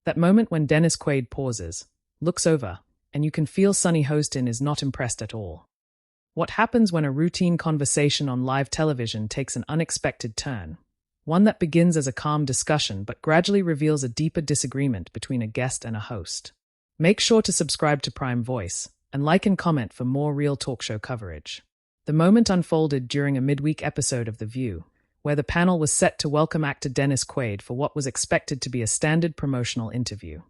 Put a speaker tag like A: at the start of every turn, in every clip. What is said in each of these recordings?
A: That moment when Dennis Quaid pauses, looks over, and you can feel Sonny Hostin is not impressed at all. What happens when a routine conversation on live television takes an unexpected turn? One that begins as a calm discussion but gradually reveals a deeper disagreement between a guest and a host. Make sure to subscribe to Prime Voice and like and comment for more real talk show coverage. The moment unfolded during a midweek episode of The View, where the panel was set to welcome actor Dennis Quaid for what was expected to be a standard promotional interview.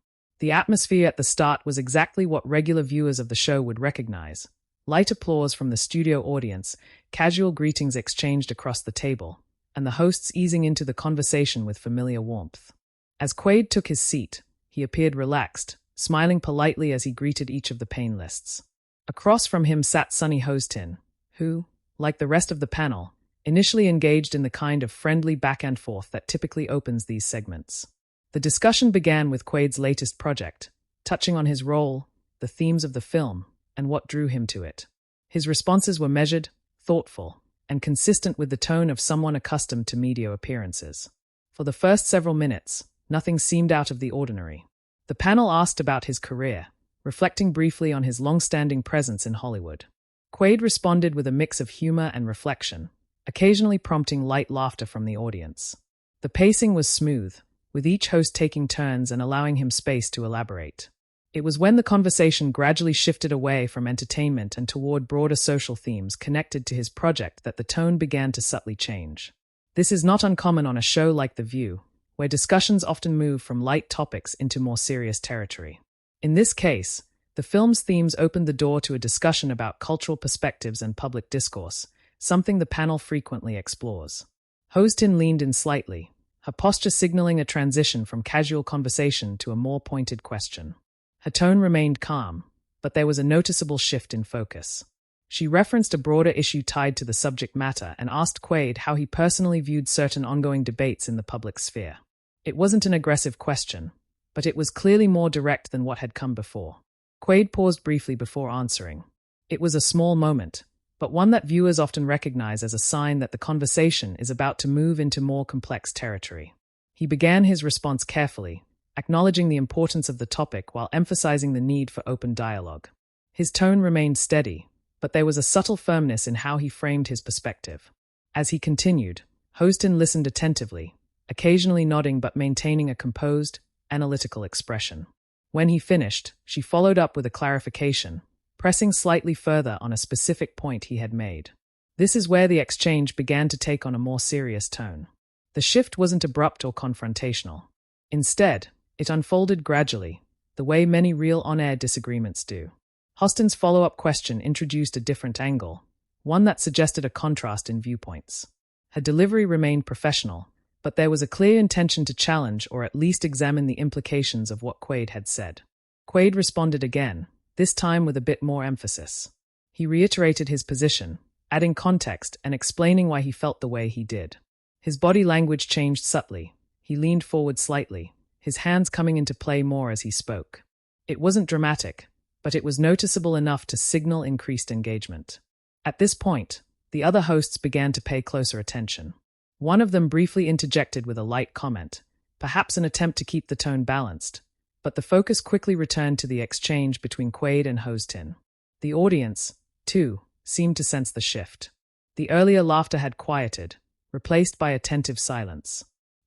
A: The atmosphere at the start was exactly what regular viewers of the show would recognize. Light applause from the studio audience, casual greetings exchanged across the table, and the hosts easing into the conversation with familiar warmth. As Quaid took his seat, he appeared relaxed, smiling politely as he greeted each of the panelists. Across from him sat Sonny Hostin, who, like the rest of the panel, initially engaged in the kind of friendly back-and-forth that typically opens these segments. The discussion began with Quaid's latest project, touching on his role, the themes of the film, and what drew him to it. His responses were measured, thoughtful, and consistent with the tone of someone accustomed to media appearances. For the first several minutes, nothing seemed out of the ordinary. The panel asked about his career, reflecting briefly on his long-standing presence in Hollywood. Quaid responded with a mix of humor and reflection, occasionally prompting light laughter from the audience. The pacing was smooth, with each host taking turns and allowing him space to elaborate. It was when the conversation gradually shifted away from entertainment and toward broader social themes connected to his project that the tone began to subtly change. This is not uncommon on a show like The View, where discussions often move from light topics into more serious territory. In this case, the film's themes opened the door to a discussion about cultural perspectives and public discourse, something the panel frequently explores. Hostin leaned in slightly, her posture signaling a transition from casual conversation to a more pointed question. Her tone remained calm, but there was a noticeable shift in focus. She referenced a broader issue tied to the subject matter and asked Quaid how he personally viewed certain ongoing debates in the public sphere. It wasn't an aggressive question, but it was clearly more direct than what had come before. Quaid paused briefly before answering. It was a small moment, but one that viewers often recognize as a sign that the conversation is about to move into more complex territory. He began his response carefully, acknowledging the importance of the topic while emphasizing the need for open dialogue. His tone remained steady, but there was a subtle firmness in how he framed his perspective. As he continued, Hostin listened attentively, occasionally nodding but maintaining a composed, analytical expression. When he finished, she followed up with a clarification, pressing slightly further on a specific point he had made. This is where the exchange began to take on a more serious tone. The shift wasn't abrupt or confrontational. Instead, it unfolded gradually, the way many real on-air disagreements do. Hostin's follow-up question introduced a different angle, one that suggested a contrast in viewpoints. Her delivery remained professional, but there was a clear intention to challenge or at least examine the implications of what Quaid had said. Quaid responded again, this time with a bit more emphasis. He reiterated his position, adding context and explaining why he felt the way he did. His body language changed subtly. He leaned forward slightly, his hands coming into play more as he spoke. It wasn't dramatic, but it was noticeable enough to signal increased engagement. At this point, the other hosts began to pay closer attention. One of them briefly interjected with a light comment, perhaps an attempt to keep the tone balanced, but the focus quickly returned to the exchange between Quaid and Hostin. The audience, too, seemed to sense the shift. The earlier laughter had quieted, replaced by attentive silence.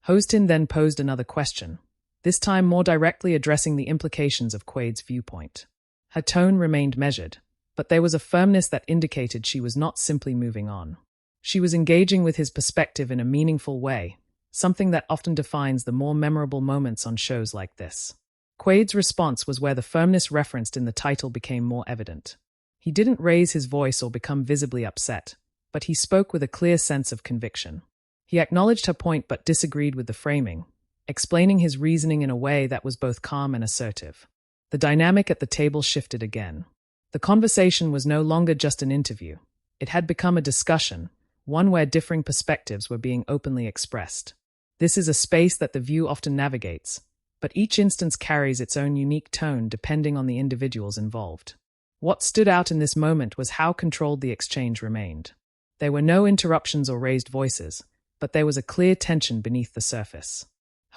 A: Hostin then posed another question, this time more directly addressing the implications of Quaid's viewpoint. Her tone remained measured, but there was a firmness that indicated she was not simply moving on. She was engaging with his perspective in a meaningful way, something that often defines the more memorable moments on shows like this. Quaid's response was where the firmness referenced in the title became more evident. He didn't raise his voice or become visibly upset, but he spoke with a clear sense of conviction. He acknowledged her point but disagreed with the framing, explaining his reasoning in a way that was both calm and assertive. The dynamic at the table shifted again. The conversation was no longer just an interview. It had become a discussion, one where differing perspectives were being openly expressed. This is a space that The View often navigates, but each instance carries its own unique tone depending on the individuals involved. What stood out in this moment was how controlled the exchange remained. There were no interruptions or raised voices, but there was a clear tension beneath the surface.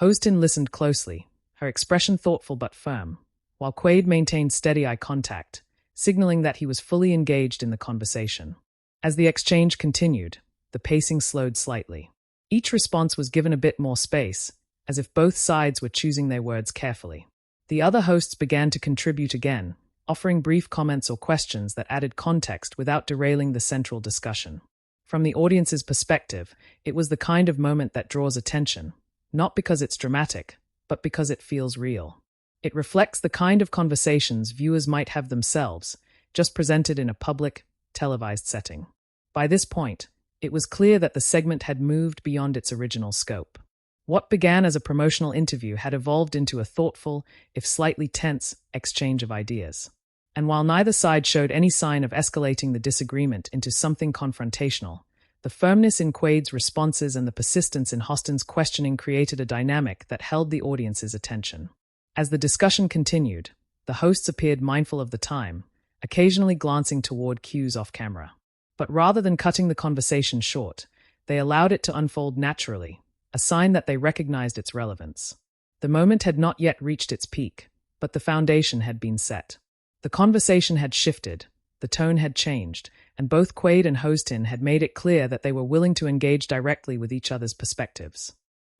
A: Hostin listened closely, her expression thoughtful but firm, while Quaid maintained steady eye contact, signaling that he was fully engaged in the conversation. As the exchange continued, the pacing slowed slightly. Each response was given a bit more space, as if both sides were choosing their words carefully. The other hosts began to contribute again, offering brief comments or questions that added context without derailing the central discussion. From the audience's perspective, it was the kind of moment that draws attention, not because it's dramatic, but because it feels real. It reflects the kind of conversations viewers might have themselves, just presented in a public, televised setting. By this point, it was clear that the segment had moved beyond its original scope. What began as a promotional interview had evolved into a thoughtful, if slightly tense, exchange of ideas. And while neither side showed any sign of escalating the disagreement into something confrontational, the firmness in Quaid's responses and the persistence in Hostin's questioning created a dynamic that held the audience's attention. As the discussion continued, the hosts appeared mindful of the time, occasionally glancing toward cues off camera. But rather than cutting the conversation short, they allowed it to unfold naturally, a sign that they recognized its relevance. The moment had not yet reached its peak, but the foundation had been set. The conversation had shifted, the tone had changed, and both Quaid and Hostin had made it clear that they were willing to engage directly with each other's perspectives.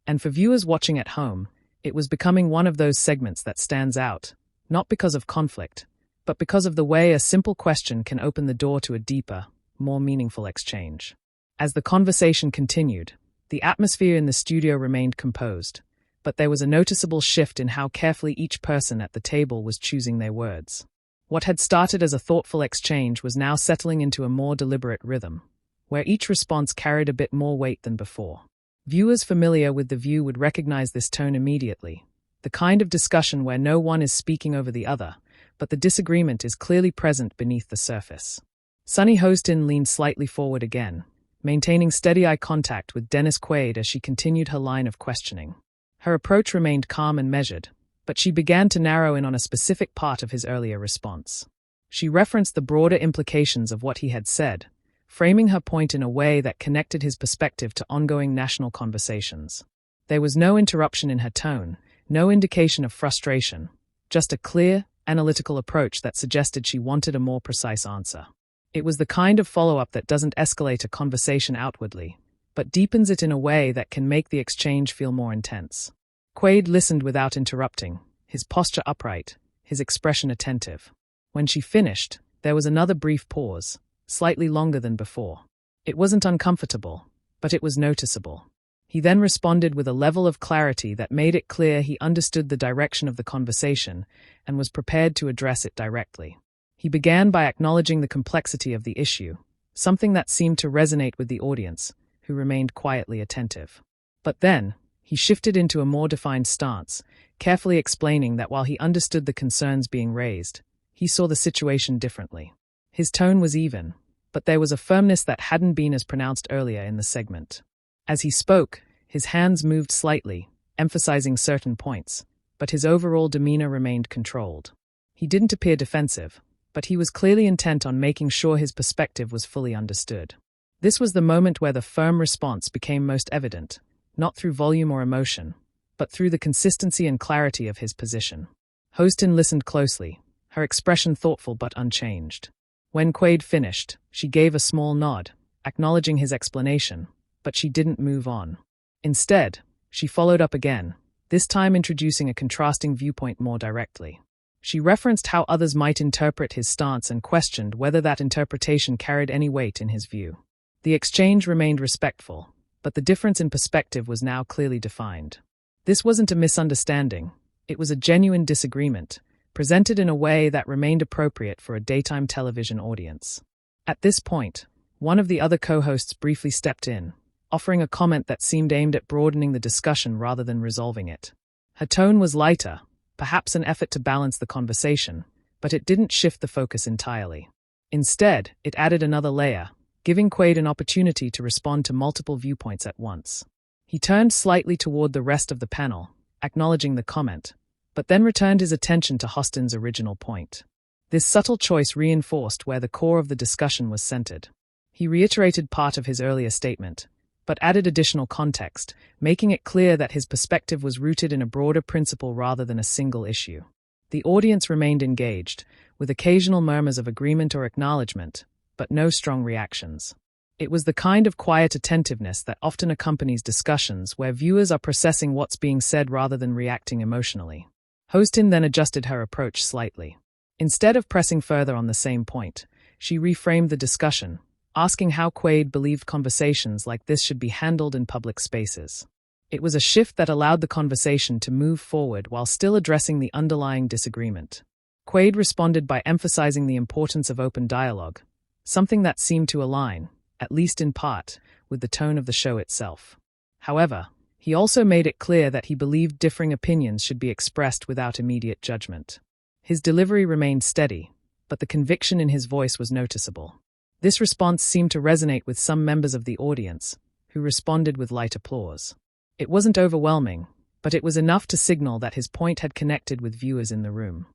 A: And for viewers watching at home, it was becoming one of those segments that stands out, not because of conflict, but because of the way a simple question can open the door to a deeper, more meaningful exchange. As the conversation continued, the atmosphere in the studio remained composed, but there was a noticeable shift in how carefully each person at the table was choosing their words. What had started as a thoughtful exchange was now settling into a more deliberate rhythm, where each response carried a bit more weight than before. Viewers familiar with the view would recognize this tone immediately, the kind of discussion where no one is speaking over the other, but the disagreement is clearly present beneath the surface. Sunny Hostin leaned slightly forward again, maintaining steady eye contact with Dennis Quaid as she continued her line of questioning. Her approach remained calm and measured, but she began to narrow in on a specific part of his earlier response. She referenced the broader implications of what he had said, framing her point in a way that connected his perspective to ongoing national conversations. There was no interruption in her tone, no indication of frustration, just a clear, analytical approach that suggested she wanted a more precise answer. It was the kind of follow-up that doesn't escalate a conversation outwardly, but deepens it in a way that can make the exchange feel more intense. Quaid listened without interrupting, his posture upright, his expression attentive. When she finished, there was another brief pause, slightly longer than before. It wasn't uncomfortable, but it was noticeable. He then responded with a level of clarity that made it clear he understood the direction of the conversation and was prepared to address it directly. He began by acknowledging the complexity of the issue, something that seemed to resonate with the audience, who remained quietly attentive. But then, he shifted into a more defined stance, carefully explaining that while he understood the concerns being raised, he saw the situation differently. His tone was even, but there was a firmness that hadn't been as pronounced earlier in the segment. As he spoke, his hands moved slightly, emphasizing certain points, but his overall demeanor remained controlled. He didn't appear defensive, but he was clearly intent on making sure his perspective was fully understood. This was the moment where the firm response became most evident, not through volume or emotion, but through the consistency and clarity of his position. Hostin listened closely, her expression thoughtful but unchanged. When Quaid finished, she gave a small nod, acknowledging his explanation, but she didn't move on. Instead, she followed up again, this time introducing a contrasting viewpoint more directly. She referenced how others might interpret his stance and questioned whether that interpretation carried any weight in his view. The exchange remained respectful, but the difference in perspective was now clearly defined. This wasn't a misunderstanding, it was a genuine disagreement, presented in a way that remained appropriate for a daytime television audience. At this point, one of the other co-hosts briefly stepped in, offering a comment that seemed aimed at broadening the discussion rather than resolving it. Her tone was lighter, perhaps an effort to balance the conversation, but it didn't shift the focus entirely. Instead, it added another layer, giving Quaid an opportunity to respond to multiple viewpoints at once. He turned slightly toward the rest of the panel, acknowledging the comment, but then returned his attention to Hostin's original point. This subtle choice reinforced where the core of the discussion was centered. He reiterated part of his earlier statement, but added additional context, making it clear that his perspective was rooted in a broader principle rather than a single issue. The audience remained engaged, with occasional murmurs of agreement or acknowledgement, but no strong reactions. It was the kind of quiet attentiveness that often accompanies discussions where viewers are processing what's being said rather than reacting emotionally. Hostin then adjusted her approach slightly. Instead of pressing further on the same point, she reframed the discussion, asking how Quaid believed conversations like this should be handled in public spaces. It was a shift that allowed the conversation to move forward while still addressing the underlying disagreement. Quaid responded by emphasizing the importance of open dialogue, something that seemed to align, at least in part, with the tone of the show itself. However, he also made it clear that he believed differing opinions should be expressed without immediate judgment. His delivery remained steady, but the conviction in his voice was noticeable. This response seemed to resonate with some members of the audience, who responded with light applause. It wasn't overwhelming, but it was enough to signal that his point had connected with viewers in the room.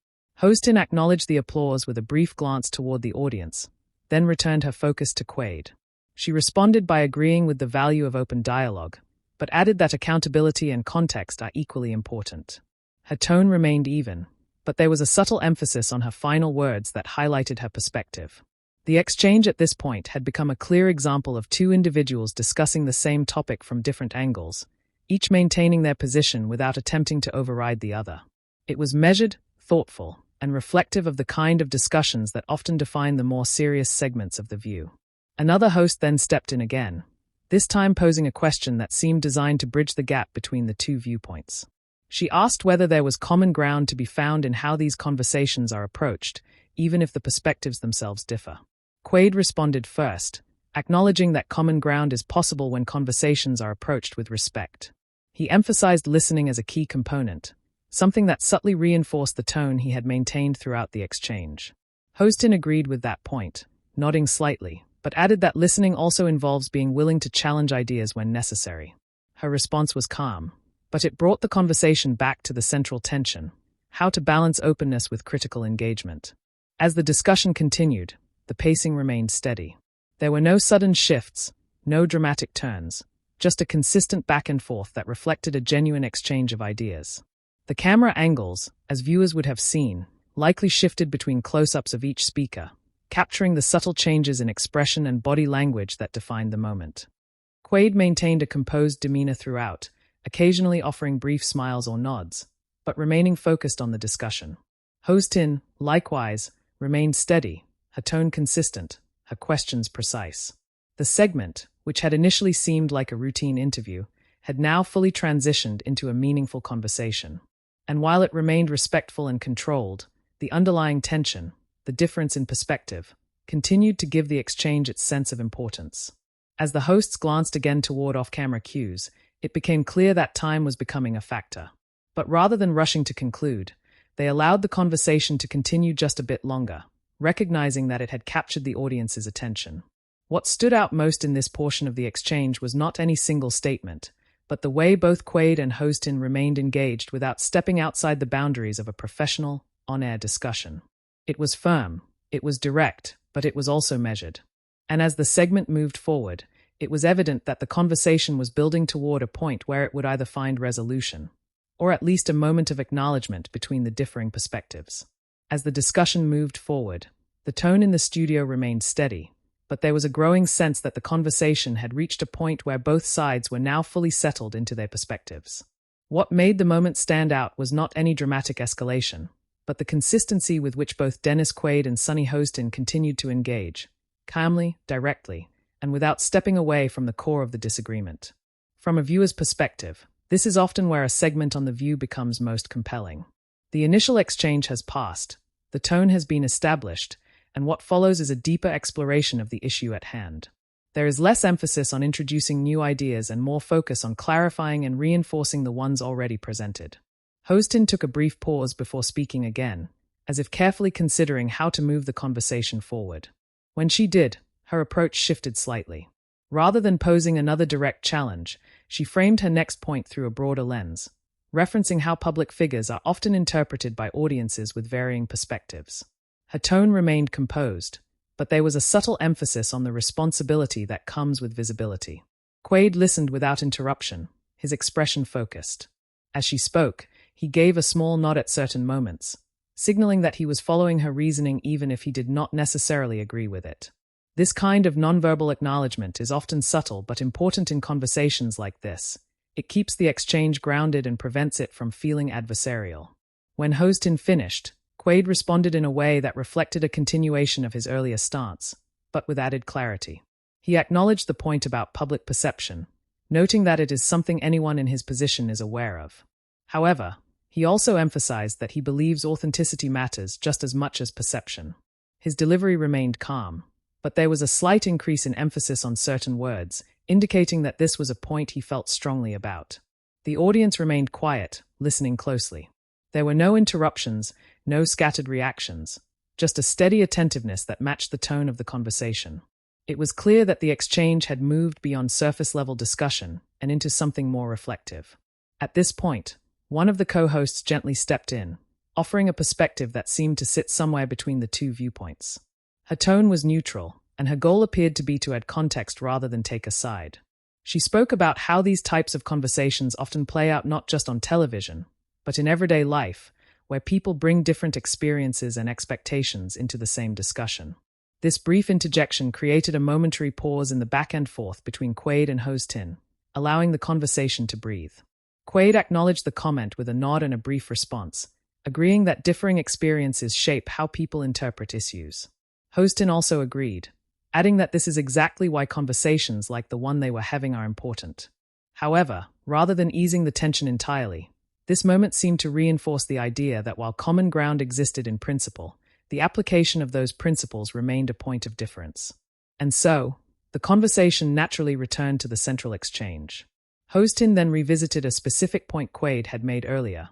A: Hostin acknowledged the applause with a brief glance toward the audience, then returned her focus to Quaid. She responded by agreeing with the value of open dialogue, but added that accountability and context are equally important. Her tone remained even, but there was a subtle emphasis on her final words that highlighted her perspective. The exchange at this point had become a clear example of two individuals discussing the same topic from different angles, each maintaining their position without attempting to override the other. It was measured, thoughtful, and reflective of the kind of discussions that often define the more serious segments of The View. Another host then stepped in again, this time posing a question that seemed designed to bridge the gap between the two viewpoints. She asked whether there was common ground to be found in how these conversations are approached, even if the perspectives themselves differ. Quaid responded first, acknowledging that common ground is possible when conversations are approached with respect. He emphasized listening as a key component, something that subtly reinforced the tone he had maintained throughout the exchange. Hostin agreed with that point, nodding slightly, but added that listening also involves being willing to challenge ideas when necessary. Her response was calm, but it brought the conversation back to the central tension: how to balance openness with critical engagement. As the discussion continued, the pacing remained steady. There were no sudden shifts, no dramatic turns, just a consistent back and forth that reflected a genuine exchange of ideas. The camera angles, as viewers would have seen, likely shifted between close-ups of each speaker, capturing the subtle changes in expression and body language that defined the moment. Quaid maintained a composed demeanor throughout, occasionally offering brief smiles or nods, but remaining focused on the discussion. Hostin, likewise, remained steady, her tone consistent, her questions precise. The segment, which had initially seemed like a routine interview, had now fully transitioned into a meaningful conversation. And while it remained respectful and controlled, the underlying tension, the difference in perspective, continued to give the exchange its sense of importance. As the hosts glanced again toward off-camera cues, it became clear that time was becoming a factor. But rather than rushing to conclude, they allowed the conversation to continue just a bit longer, recognizing that it had captured the audience's attention. What stood out most in this portion of the exchange was not any single statement, but the way both Quaid and Hostin remained engaged without stepping outside the boundaries of a professional, on-air discussion. It was firm, it was direct, but it was also measured. And as the segment moved forward, it was evident that the conversation was building toward a point where it would either find resolution, or at least a moment of acknowledgement between the differing perspectives. As the discussion moved forward, the tone in the studio remained steady, but there was a growing sense that the conversation had reached a point where both sides were now fully settled into their perspectives. What made the moment stand out was not any dramatic escalation, but the consistency with which both Dennis Quaid and Sunny Hostin continued to engage, calmly, directly, and without stepping away from the core of the disagreement. From a viewer's perspective, this is often where a segment on The View becomes most compelling. The initial exchange has passed, the tone has been established, and what follows is a deeper exploration of the issue at hand. There is less emphasis on introducing new ideas and more focus on clarifying and reinforcing the ones already presented. Hostin took a brief pause before speaking again, as if carefully considering how to move the conversation forward. When she did, her approach shifted slightly. Rather than posing another direct challenge, she framed her next point through a broader lens, referencing how public figures are often interpreted by audiences with varying perspectives. Her tone remained composed, but there was a subtle emphasis on the responsibility that comes with visibility. Quaid listened without interruption, his expression focused. As she spoke, he gave a small nod at certain moments, signaling that he was following her reasoning even if he did not necessarily agree with it. This kind of nonverbal acknowledgement is often subtle but important in conversations like this. It keeps the exchange grounded and prevents it from feeling adversarial. When Hostin finished, Quaid responded in a way that reflected a continuation of his earlier stance, but with added clarity. He acknowledged the point about public perception, noting that it is something anyone in his position is aware of. However, he also emphasized that he believes authenticity matters just as much as perception. His delivery remained calm, but there was a slight increase in emphasis on certain words, indicating that this was a point he felt strongly about. The audience remained quiet, listening closely. There were no interruptions, no scattered reactions, just a steady attentiveness that matched the tone of the conversation. It was clear that the exchange had moved beyond surface-level discussion and into something more reflective. At this point, one of the co-hosts gently stepped in, offering a perspective that seemed to sit somewhere between the two viewpoints. Her tone was neutral, and her goal appeared to be to add context rather than take a side. She spoke about how these types of conversations often play out not just on television, but in everyday life, where people bring different experiences and expectations into the same discussion. This brief interjection created a momentary pause in the back and forth between Quaid and Hostin, allowing the conversation to breathe. Quaid acknowledged the comment with a nod and a brief response, agreeing that differing experiences shape how people interpret issues. Hostin also agreed, adding that this is exactly why conversations like the one they were having are important. However, rather than easing the tension entirely, this moment seemed to reinforce the idea that while common ground existed in principle, the application of those principles remained a point of difference. And so, the conversation naturally returned to the central exchange. Hostin then revisited a specific point Quaid had made earlier,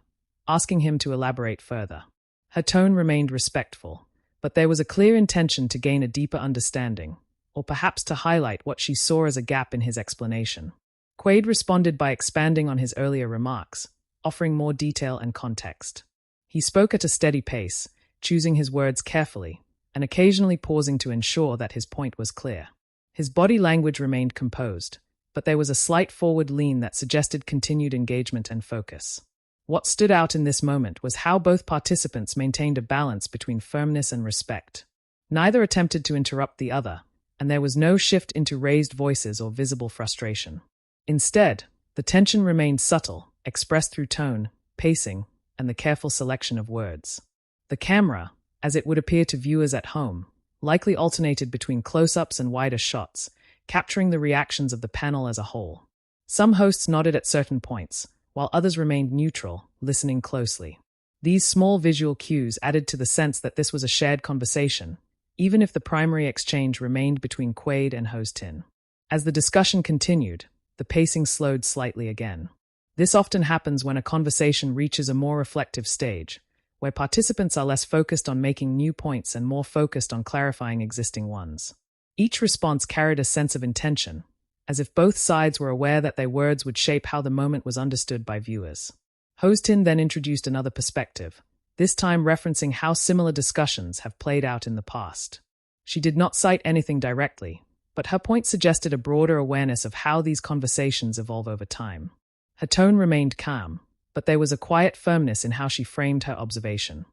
A: asking him to elaborate further. Her tone remained respectful, but there was a clear intention to gain a deeper understanding, or perhaps to highlight what she saw as a gap in his explanation. Quaid responded by expanding on his earlier remarks, offering more detail and context. He spoke at a steady pace, choosing his words carefully, and occasionally pausing to ensure that his point was clear. His body language remained composed, but there was a slight forward lean that suggested continued engagement and focus. What stood out in this moment was how both participants maintained a balance between firmness and respect. Neither attempted to interrupt the other, and there was no shift into raised voices or visible frustration. Instead, the tension remained subtle, expressed through tone, pacing, and the careful selection of words. The camera, as it would appear to viewers at home, likely alternated between close-ups and wider shots, capturing the reactions of the panel as a whole. Some hosts nodded at certain points, while others remained neutral, listening closely. These small visual cues added to the sense that this was a shared conversation, even if the primary exchange remained between Quaid and Hostin. As the discussion continued, the pacing slowed slightly again. This often happens when a conversation reaches a more reflective stage, where participants are less focused on making new points and more focused on clarifying existing ones. Each response carried a sense of intention, as if both sides were aware that their words would shape how the moment was understood by viewers. Hostin then introduced another perspective, this time referencing how similar discussions have played out in the past. She did not cite anything directly, but her point suggested a broader awareness of how these conversations evolve over time. Her tone remained calm, but there was a quiet firmness in how she framed her observation.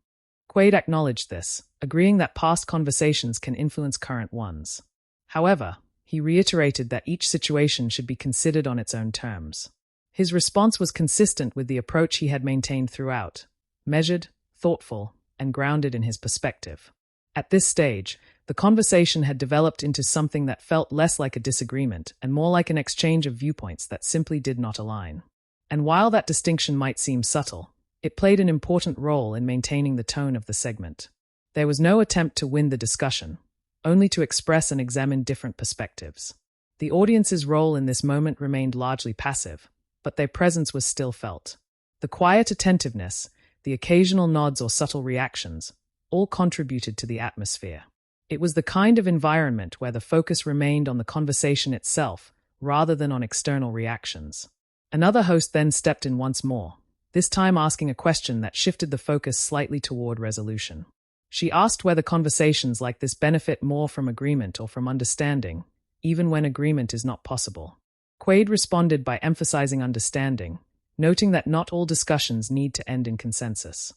A: Quaid acknowledged this, agreeing that past conversations can influence current ones. However, he reiterated that each situation should be considered on its own terms. His response was consistent with the approach he had maintained throughout, measured, thoughtful, and grounded in his perspective. At this stage, the conversation had developed into something that felt less like a disagreement and more like an exchange of viewpoints that simply did not align. And while that distinction might seem subtle, it played an important role in maintaining the tone of the segment. There was no attempt to win the discussion, only to express and examine different perspectives. The audience's role in this moment remained largely passive, but their presence was still felt. The quiet attentiveness, the occasional nods or subtle reactions, all contributed to the atmosphere. It was the kind of environment where the focus remained on the conversation itself, rather than on external reactions. Another host then stepped in once more, this time asking a question that shifted the focus slightly toward resolution. She asked whether conversations like this benefit more from agreement or from understanding, even when agreement is not possible. Quaid responded by emphasizing understanding, noting that not all discussions need to end in consensus.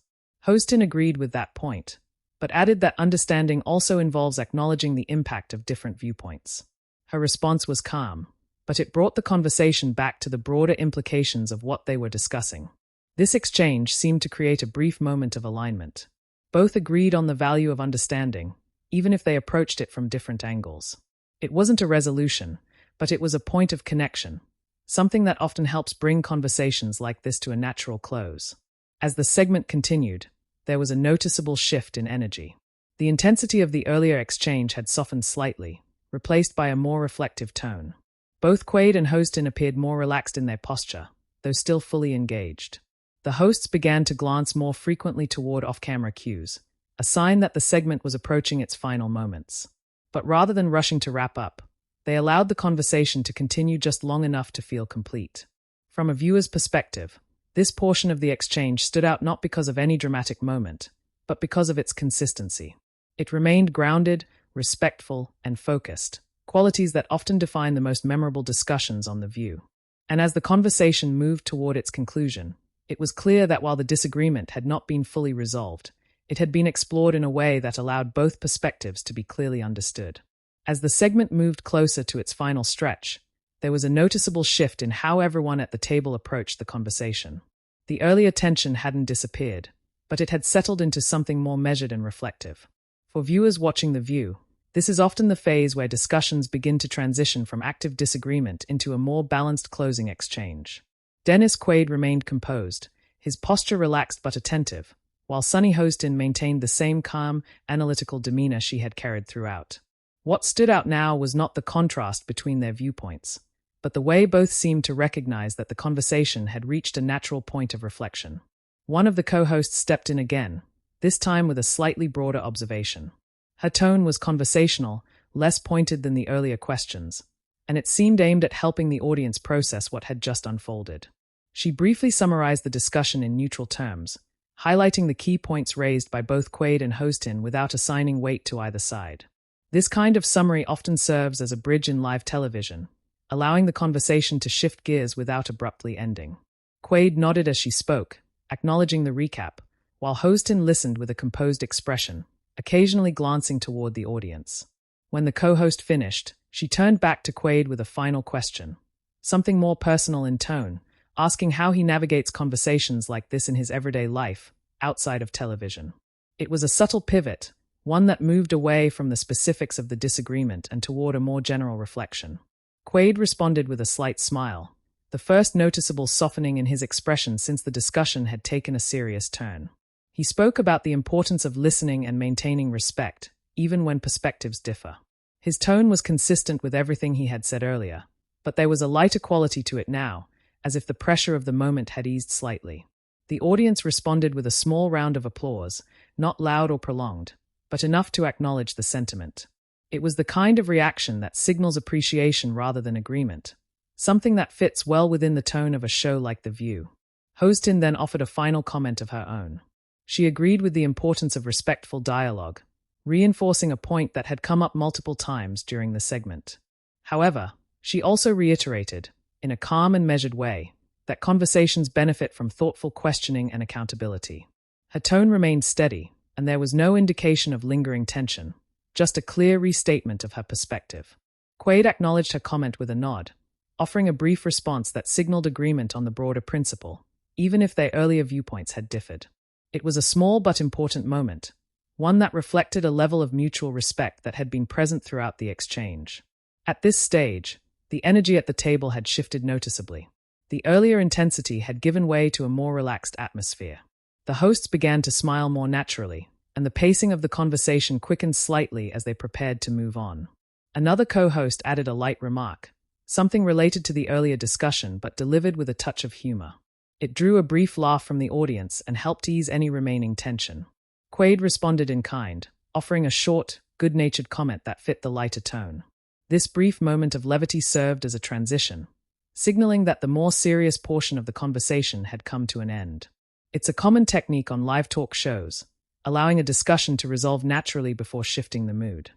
A: Hostin agreed with that point, but added that understanding also involves acknowledging the impact of different viewpoints. Her response was calm, but it brought the conversation back to the broader implications of what they were discussing. This exchange seemed to create a brief moment of alignment. Both agreed on the value of understanding, even if they approached it from different angles. It wasn't a resolution, but it was a point of connection, something that often helps bring conversations like this to a natural close. As the segment continued, there was a noticeable shift in energy. The intensity of the earlier exchange had softened slightly, replaced by a more reflective tone. Both Quaid and Hostin appeared more relaxed in their posture, though still fully engaged. The hosts began to glance more frequently toward off-camera cues, a sign that the segment was approaching its final moments. But rather than rushing to wrap up, they allowed the conversation to continue just long enough to feel complete. From a viewer's perspective, this portion of the exchange stood out not because of any dramatic moment, but because of its consistency. It remained grounded, respectful, and focused, qualities that often define the most memorable discussions on The View. And as the conversation moved toward its conclusion, it was clear that while the disagreement had not been fully resolved, it had been explored in a way that allowed both perspectives to be clearly understood. As the segment moved closer to its final stretch, there was a noticeable shift in how everyone at the table approached the conversation. The earlier tension hadn't disappeared, but it had settled into something more measured and reflective. For viewers watching The View, this is often the phase where discussions begin to transition from active disagreement into a more balanced closing exchange. Dennis Quaid remained composed, his posture relaxed but attentive, while Sunny Hostin maintained the same calm, analytical demeanor she had carried throughout. What stood out now was not the contrast between their viewpoints, but the way both seemed to recognize that the conversation had reached a natural point of reflection. One of the co-hosts stepped in again, this time with a slightly broader observation. Her tone was conversational, less pointed than the earlier questions, and it seemed aimed at helping the audience process what had just unfolded. She briefly summarized the discussion in neutral terms, highlighting the key points raised by both Quaid and Hostin without assigning weight to either side. This kind of summary often serves as a bridge in live television, allowing the conversation to shift gears without abruptly ending. Quaid nodded as she spoke, acknowledging the recap, while Hostin listened with a composed expression, occasionally glancing toward the audience. When the co-host finished, she turned back to Quaid with a final question, something more personal in tone, asking how he navigates conversations like this in his everyday life, outside of television. It was a subtle pivot, one that moved away from the specifics of the disagreement and toward a more general reflection. Quaid responded with a slight smile, the first noticeable softening in his expression since the discussion had taken a serious turn. He spoke about the importance of listening and maintaining respect, even when perspectives differ. His tone was consistent with everything he had said earlier, but there was a lighter quality to it now, as if the pressure of the moment had eased slightly. The audience responded with a small round of applause, not loud or prolonged, but enough to acknowledge the sentiment. It was the kind of reaction that signals appreciation rather than agreement, something that fits well within the tone of a show like The View. Hostin then offered a final comment of her own. She agreed with the importance of respectful dialogue, reinforcing a point that had come up multiple times during the segment. However, she also reiterated, in a calm and measured way, that conversations benefit from thoughtful questioning and accountability. Her tone remained steady, and there was no indication of lingering tension, just a clear restatement of her perspective. Quaid acknowledged her comment with a nod, offering a brief response that signaled agreement on the broader principle, even if their earlier viewpoints had differed. It was a small but important moment, one that reflected a level of mutual respect that had been present throughout the exchange. At this stage, the energy at the table had shifted noticeably. The earlier intensity had given way to a more relaxed atmosphere. The hosts began to smile more naturally, and the pacing of the conversation quickened slightly as they prepared to move on. Another co-host added a light remark, something related to the earlier discussion but delivered with a touch of humor. It drew a brief laugh from the audience and helped ease any remaining tension. Quaid responded in kind, offering a short, good-natured comment that fit the lighter tone. This brief moment of levity served as a transition, signaling that the more serious portion of the conversation had come to an end. It's a common technique on live talk shows, allowing a discussion to resolve naturally before shifting the mood.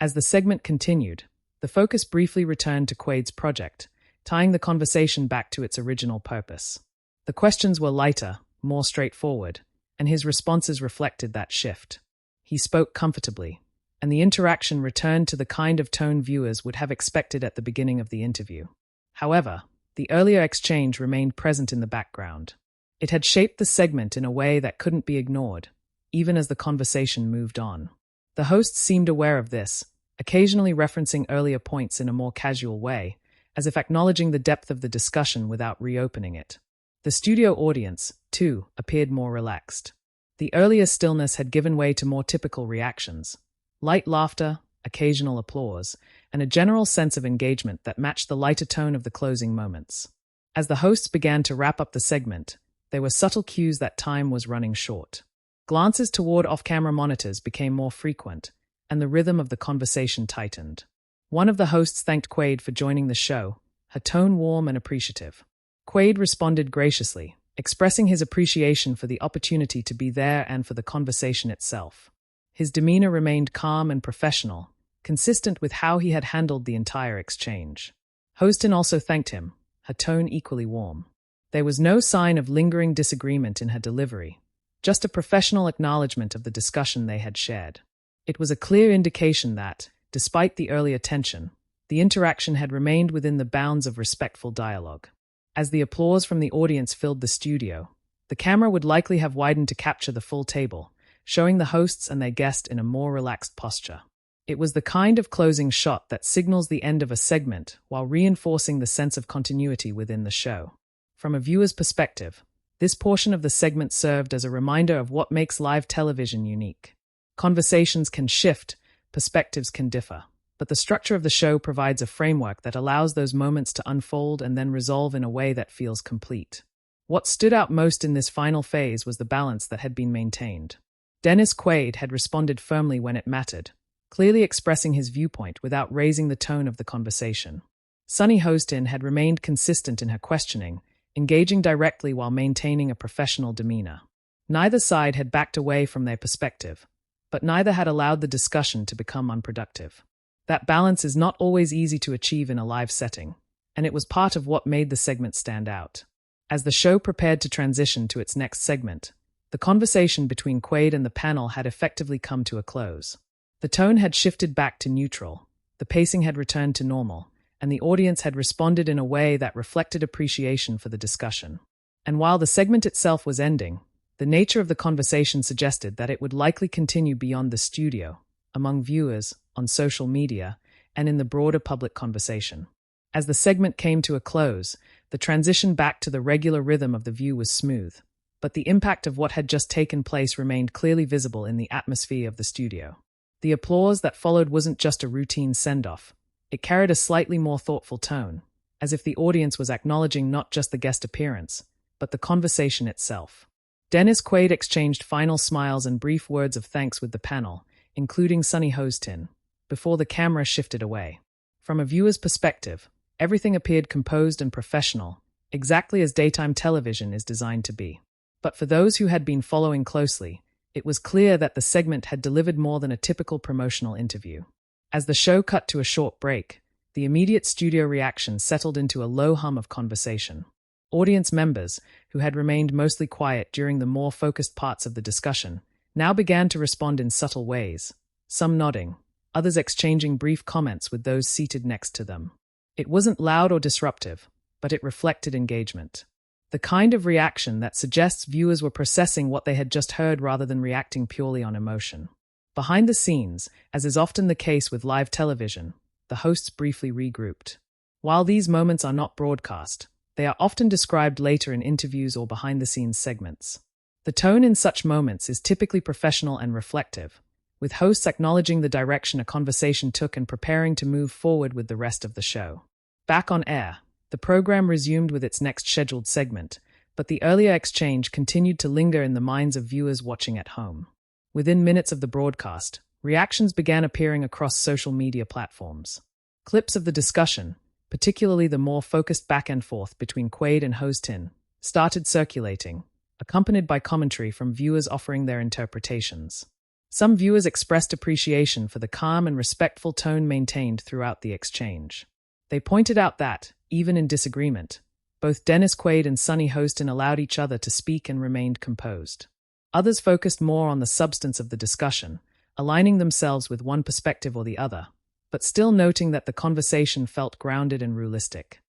A: As the segment continued, the focus briefly returned to Quaid's project, tying the conversation back to its original purpose. The questions were lighter, more straightforward, and his responses reflected that shift. He spoke comfortably, and the interaction returned to the kind of tone viewers would have expected at the beginning of the interview. However, the earlier exchange remained present in the background. It had shaped the segment in a way that couldn't be ignored, even as the conversation moved on. The hosts seemed aware of this, occasionally referencing earlier points in a more casual way, as if acknowledging the depth of the discussion without reopening it. The studio audience, too, appeared more relaxed. The earlier stillness had given way to more typical reactions: light laughter, occasional applause, and a general sense of engagement that matched the lighter tone of the closing moments. As the hosts began to wrap up the segment, there were subtle cues that time was running short. Glances toward off-camera monitors became more frequent, and the rhythm of the conversation tightened. One of the hosts thanked Quaid for joining the show, her tone warm and appreciative. Quaid responded graciously, expressing his appreciation for the opportunity to be there and for the conversation itself. His demeanor remained calm and professional, consistent with how he had handled the entire exchange. Hostin also thanked him, her tone equally warm. There was no sign of lingering disagreement in her delivery, just a professional acknowledgement of the discussion they had shared. It was a clear indication that, despite the earlier tension, the interaction had remained within the bounds of respectful dialogue. As the applause from the audience filled the studio, the camera would likely have widened to capture the full table, showing the hosts and their guest in a more relaxed posture. It was the kind of closing shot that signals the end of a segment while reinforcing the sense of continuity within the show. From a viewer's perspective, this portion of the segment served as a reminder of what makes live television unique. Conversations can shift, perspectives can differ, but the structure of the show provides a framework that allows those moments to unfold and then resolve in a way that feels complete. What stood out most in this final phase was the balance that had been maintained. Dennis Quaid had responded firmly when it mattered, clearly expressing his viewpoint without raising the tone of the conversation. Sunny Hostin had remained consistent in her questioning, engaging directly while maintaining a professional demeanor. Neither side had backed away from their perspective, but neither had allowed the discussion to become unproductive. That balance is not always easy to achieve in a live setting, and it was part of what made the segment stand out. As the show prepared to transition to its next segment, the conversation between Quaid and the panel had effectively come to a close. The tone had shifted back to neutral, the pacing had returned to normal, and the audience had responded in a way that reflected appreciation for the discussion. And while the segment itself was ending, the nature of the conversation suggested that it would likely continue beyond the studio, among viewers, on social media, and in the broader public conversation. As the segment came to a close, the transition back to the regular rhythm of the view was smooth, but the impact of what had just taken place remained clearly visible in the atmosphere of the studio. The applause that followed wasn't just a routine send-off. It carried a slightly more thoughtful tone, as if the audience was acknowledging not just the guest appearance, but the conversation itself. Dennis Quaid exchanged final smiles and brief words of thanks with the panel, including Sunny Hostin, before the camera shifted away. From a viewer's perspective, everything appeared composed and professional, exactly as daytime television is designed to be. But for those who had been following closely, it was clear that the segment had delivered more than a typical promotional interview. As the show cut to a short break, the immediate studio reaction settled into a low hum of conversation. Audience members, who had remained mostly quiet during the more focused parts of the discussion, now began to respond in subtle ways, some nodding, others exchanging brief comments with those seated next to them. It wasn't loud or disruptive, but it reflected engagement. The kind of reaction that suggests viewers were processing what they had just heard rather than reacting purely on emotion. Behind the scenes, as is often the case with live television, the hosts briefly regrouped. While these moments are not broadcast, they are often described later in interviews or behind-the-scenes segments. The tone in such moments is typically professional and reflective, with hosts acknowledging the direction a conversation took and preparing to move forward with the rest of the show. Back on air, the program resumed with its next scheduled segment, but the earlier exchange continued to linger in the minds of viewers watching at home. Within minutes of the broadcast, reactions began appearing across social media platforms. Clips of the discussion, particularly the more focused back and forth between Quaid and Hostin, started circulating, accompanied by commentary from viewers offering their interpretations. Some viewers expressed appreciation for the calm and respectful tone maintained throughout the exchange. They pointed out that, even in disagreement. Both Dennis Quaid and Sonny Hostin allowed each other to speak and remained composed. Others focused more on the substance of the discussion, aligning themselves with one perspective or the other, but still noting that the conversation felt grounded and realistic.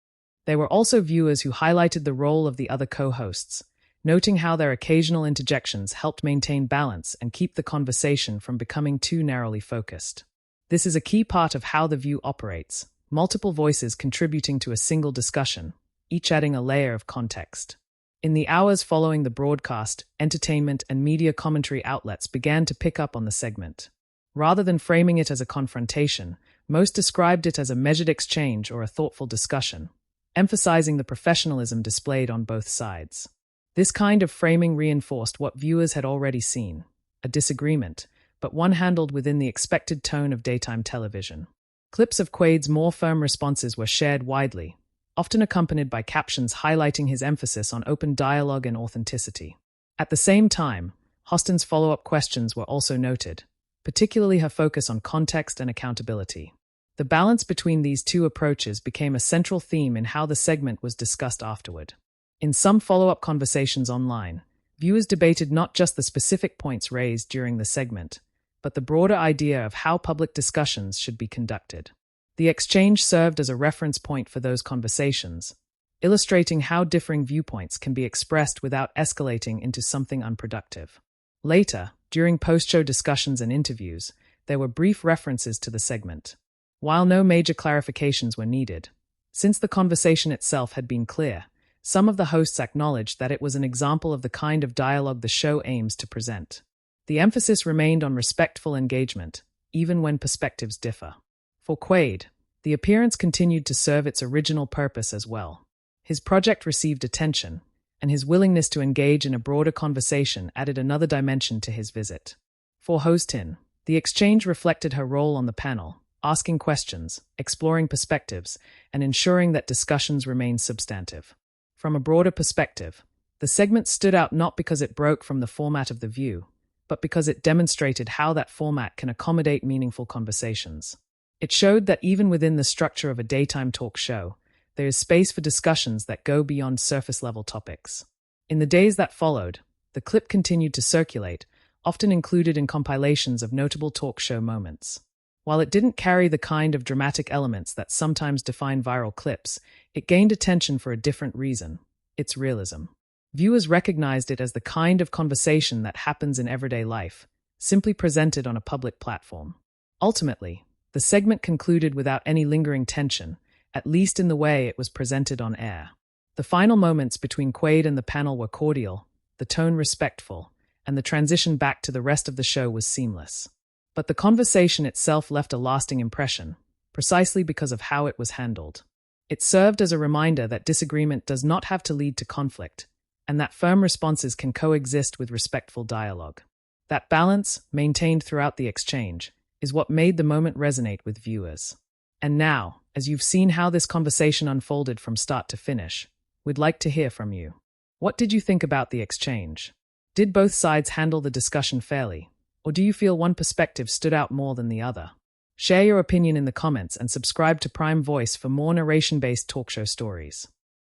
A: There were also viewers who highlighted the role of the other co-hosts, noting how their occasional interjections helped maintain balance and keep the conversation from becoming too narrowly focused. This is a key part of how The View operates, multiple voices contributing to a single discussion, each adding a layer of context. In the hours following the broadcast, entertainment and media commentary outlets began to pick up on the segment. Rather than framing it as a confrontation, most described it as a measured exchange or a thoughtful discussion, emphasizing the professionalism displayed on both sides. This kind of framing reinforced what viewers had already seen, a disagreement, but one handled within the expected tone of daytime television. Clips of Quaid's more firm responses were shared widely, often accompanied by captions highlighting his emphasis on open dialogue and authenticity. At the same time, Hostin's follow-up questions were also noted, particularly her focus on context and accountability. The balance between these two approaches became a central theme in how the segment was discussed afterward. In some follow-up conversations online, viewers debated not just the specific points raised during the segment, but the broader idea of how public discussions should be conducted. The exchange served as a reference point for those conversations, illustrating how differing viewpoints can be expressed without escalating into something unproductive. Later, during post-show discussions and interviews, there were brief references to the segment. While no major clarifications were needed, since the conversation itself had been clear, some of the hosts acknowledged that it was an example of the kind of dialogue the show aims to present. The emphasis remained on respectful engagement, even when perspectives differ. For Quaid, the appearance continued to serve its original purpose as well. His project received attention, and his willingness to engage in a broader conversation added another dimension to his visit. For Hostin, the exchange reflected her role on the panel, asking questions, exploring perspectives, and ensuring that discussions remained substantive. From a broader perspective, the segment stood out not because it broke from the format of The View, but because it demonstrated how that format can accommodate meaningful conversations. It showed that even within the structure of a daytime talk show, there is space for discussions that go beyond surface-level topics. In the days that followed, the clip continued to circulate, often included in compilations of notable talk show moments. While it didn't carry the kind of dramatic elements that sometimes define viral clips, it gained attention for a different reason: its realism. Viewers recognized it as the kind of conversation that happens in everyday life, simply presented on a public platform. Ultimately, the segment concluded without any lingering tension, at least in the way it was presented on air. The final moments between Quaid and the panel were cordial, the tone respectful, and the transition back to the rest of the show was seamless. But the conversation itself left a lasting impression, precisely because of how it was handled. It served as a reminder that disagreement does not have to lead to conflict, and that firm responses can coexist with respectful dialogue. That balance, maintained throughout the exchange, is what made the moment resonate with viewers. And now, as you've seen how this conversation unfolded from start to finish, we'd like to hear from you. What did you think about the exchange? Did both sides handle the discussion fairly? Or do you feel one perspective stood out more than the other? Share your opinion in the comments and subscribe to Prime Voice for more narration-based talk show stories.